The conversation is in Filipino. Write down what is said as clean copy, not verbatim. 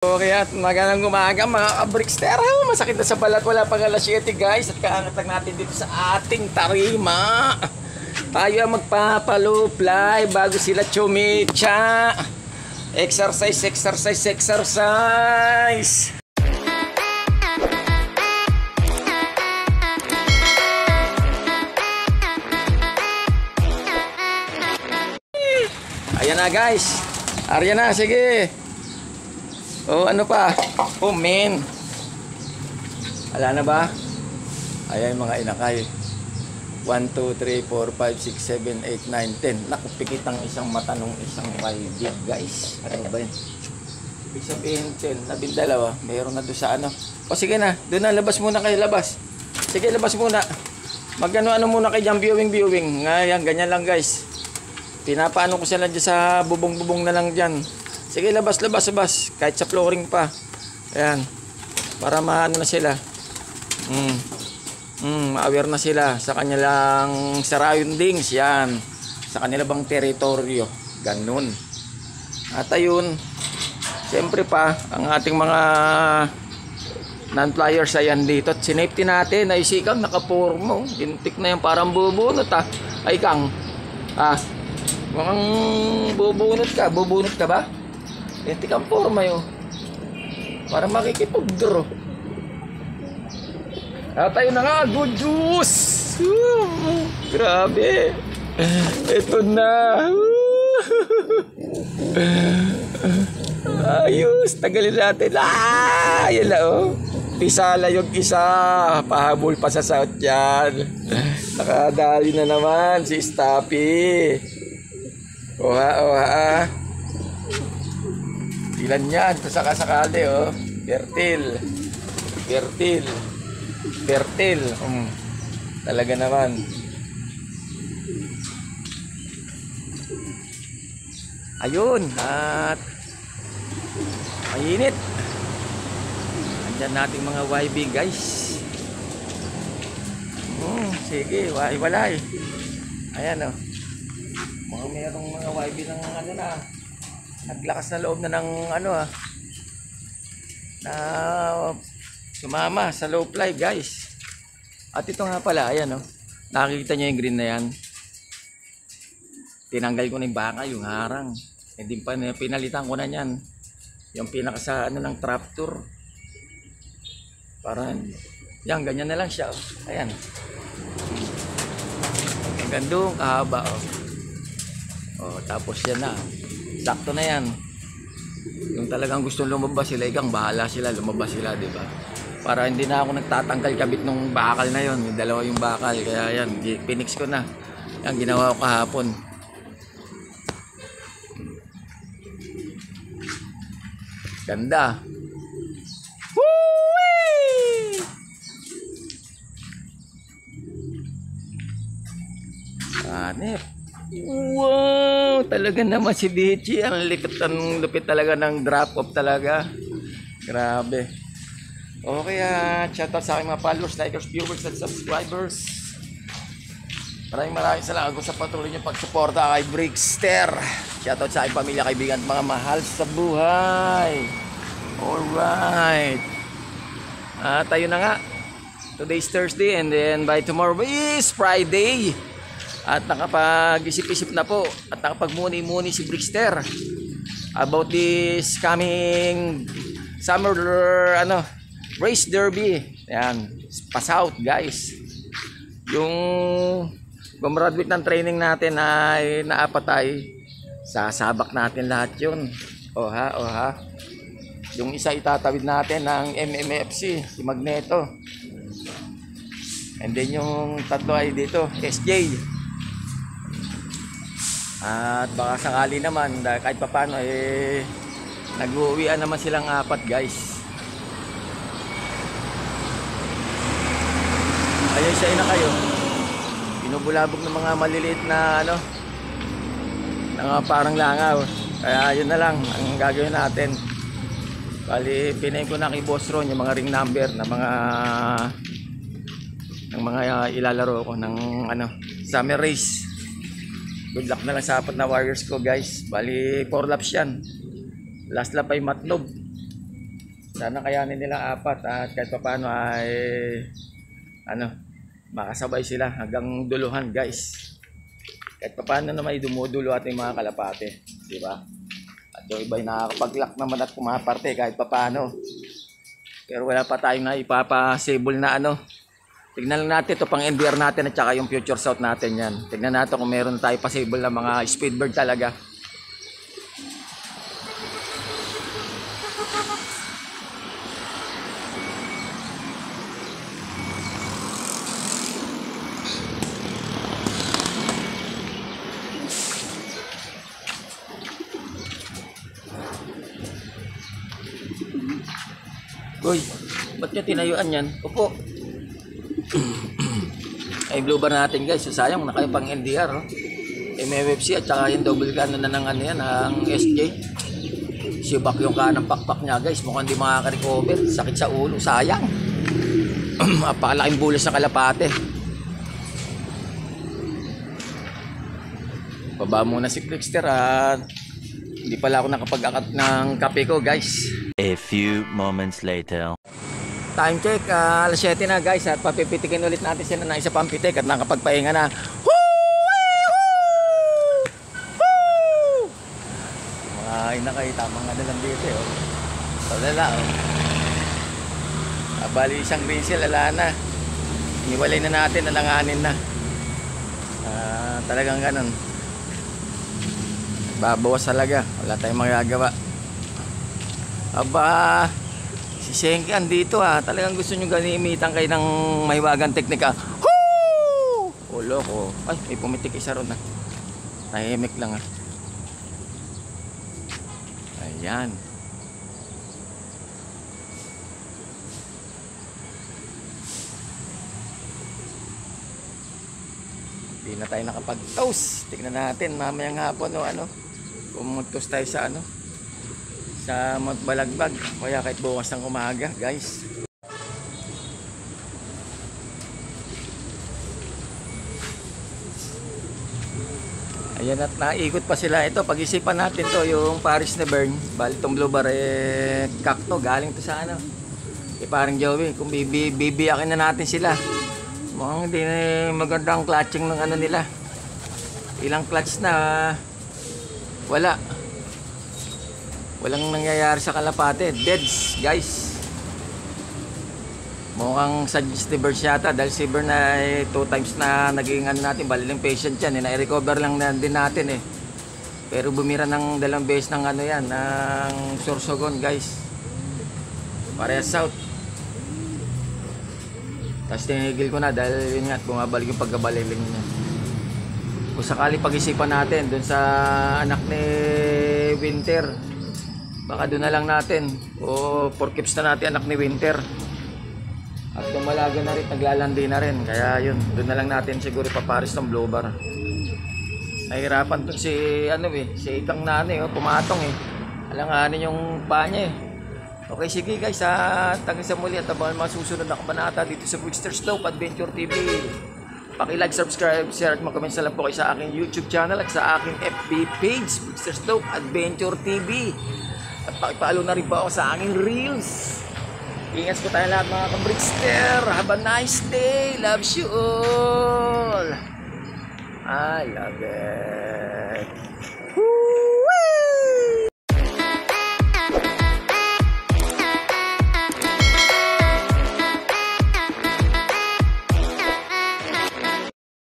Okay, at magandang umaga mga kabrikster. Masakit na sa balat, wala pang alas 7 guys. At kaangat lang natin dito sa ating tarima. Tayo ang magpapaluply bago sila chumicha. Exercise, exercise, exercise. Ayan na guys. Arya na, sige. Oh, ano pa? Oh, men. Ala na ba? Ayan mga inakay. 1, 2, 3, 4, 5, 6, 7, 8, 9, 10. Naku, pikit ang isang mata nung isang kaibigan, guys. Ano ba yun? Ibig sabihin 10, 12. Mayroon na doon sa ano. O sige na, doon na, labas muna kayo, labas. Sige, labas muna. Magano-ano muna kayo dyan, viewing. Ngayon, ganyan lang guys. Pinapaano ko sila dyan sa bubong-bubong na lang dyan. Sige, labas. Kahit sa flooring pa. Ayan. Para maano na sila. Ma-aware na sila sa kanilang surroundings. Yan. Sa kanilang teritoryo. Ganun. At ayun. Siyempre pa, ang ating mga non-flyers ayan dito. At sinafety natin. Ay si Kang nakapurmo. Gintik na yan. Parang bubunot ah. Ay Kang. Mukhang bubunot ka ba? Enti kang forma yun. Para makikipag-draw. At ayun na nga, good juice. Grabe. Ito na. Ayos, tagalin natin. Yan na oh. Pisala yung isa. Pahabol pa sa south yan. Nakadali na naman si Stappy. Oha. Ilan yan? Kasakasakali oh. Fertile. Talaga naman. Ayun. At mainit. Andyan nating mga YB guys. Sige, walay. Ayan oh. Mayroong mga YB ng ano na. Naglakas na loob na ng ano na sumama sa low fly guys. At ito nga pala, ayan oh. Nakikita nyo yung green na yan. Tinanggal ko na yung baka, yung harang. Hindi pa pinalitan ko na yan. Yung pinaka sa ano ng tractor. Para yan, ganyan na lang siya oh. Ayan. Ang gandong kahaba oh. Oh, tapos yan na. Sakto na yan. Yung talagang gusto lumabas sila, ikang bahala sila, lumabas sila, di ba? Para hindi na ako nagtatanggal kabit nung bakal na yon, yung dalawa yung bakal. Kaya yan, pinix ko na. Yan, ginawa ko kahapon. Ganda. Woo-wee! Hanip. Wow, talaga naman si Dichi. Ang lupit talaga ng drop off talaga. Grabe. Okay, shoutout sa aking mga followers, likers, viewers, at subscribers. Maraming salamat sa patuloy niyong pagsuporta kay Brigster. Shoutout sa aking pamilya, kaibigan at mga mahal sa buhay. Alright. Tayo na nga. Today's Thursday and then by tomorrow is Friday. At nakapag-isip-isip na po at nakapag-muni-muni si Brigster about this coming summer race derby. Ayan, pa-south guys. Yung gumraduate ng training natin ay naapatay. Sasabak natin lahat yun. Oha. Yung isa itatawid natin ng MMFC, si Magneto. And then yung tatlo ay dito, SJ. At baka sakali naman kahit papano nag-uwian naman silang 4 guys. Ayun siya na kayo. Binubulabog ng mga maliliit na parang langaw. Kaya yun na lang ang gagawin natin. Bali pinayin ko na kay Boss Ron yung mga ring number na mga ilalaro ko ng summer race. Good luck na lang sa 4 na warriors ko guys. Bali 4 laps yan. Last lap ay Matlob. Sana kayanin nila apat at kahit paano ay makasabay sila hanggang duluhan guys. Kahit paano na may dumudulo ating mga kalapate, di ba? At yung iba'y nakakapag-lock naman at pumaparte kahit paano. Pero wala pa tayong na ipapasable na Tignan lang natin ito pang NDR natin at saka yung future south natin yan. Tignan natin kung meron tayo pasable na mga speedbird talaga. Uy, ba't nyo tinayuan yan? Upo. Ay, blue bar natin guys. Sayang, nakayo pang NDR. Oh. MFC at saka yung double gun na ng ang SJ. Sibak yung kanang pakpak niya guys. Mukhang di makaka-recover. Sakit sa ulo. Sayang. Apakalaking bulas ng kalapate. Baba muna si Flixter at hindi pala ako nakapag-akat ng kape ko guys. A few moments later. Time check, alas 7 na guys at papipitikin ulit natin sila ng isa pang pitik at nakapagpahinga na. Mga inakita, mga dalang dito Talala Bali isang grizzle, ala na. Iniwalay na natin, nalanganin na. Talagang ganun. Babawas talaga, wala tayong magagawa. Aba, si Shenki andito talagang gusto nyo ganimitan kayo ng mahiwagang teknika. Woo! Ulo ko. Ay, may pumitik isa ron Tahimik lang Ayan. Hindi na tayo nakapag-toast. Tignan natin mamayang hapon pumuntos tayo sa sa Mount Balagbag kaya kahit bukas ng umaga guys. Ayan at naikot pa sila. Ito pag-isipan natin to yung Paris na Bern. Bali itong blue bar kakto galing to sa parang Joey. Kung bibiyakin na natin sila. Mukhang hindi magandang clutching ng nila. Ilang clutch na walang nangyayari sa kalapate. Deads guys. Mukhang sa Birds yata dahil si Bern na 2 times na naging natin balilang patient yan na-recover lang din natin pero bumira ng 2 beses ng ng Sorsogon guys. Parehas south. Tapos tinigil ko na dahil yun nga bumabalik yung pagkabaliling niya. Kung sakali pag-isipan natin dun sa anak ni Winter, baka doon na lang natin o 4 keeps na natin anak ni Winter at dumalaga na rin, naglalandi na rin, kaya yun, doon na lang natin siguro paparis ng blow bar. Nahirapan to si si Ikang Nani pumatong alanganin yung paa niya Okay, sige guys hanggang sa muli at abangan mga susunod na kabanata dito sa Brixter Slope Adventure TV. Paki-like, subscribe, share at mag-comment na lang po kayo sa aking YouTube channel at sa aking FB page Brixter Slope Adventure TV. At pakipalo na rin po ako sa aking reels. Ingat po tayo lahat mga ka-Brixter. Have a nice day. Loves you all. I love it.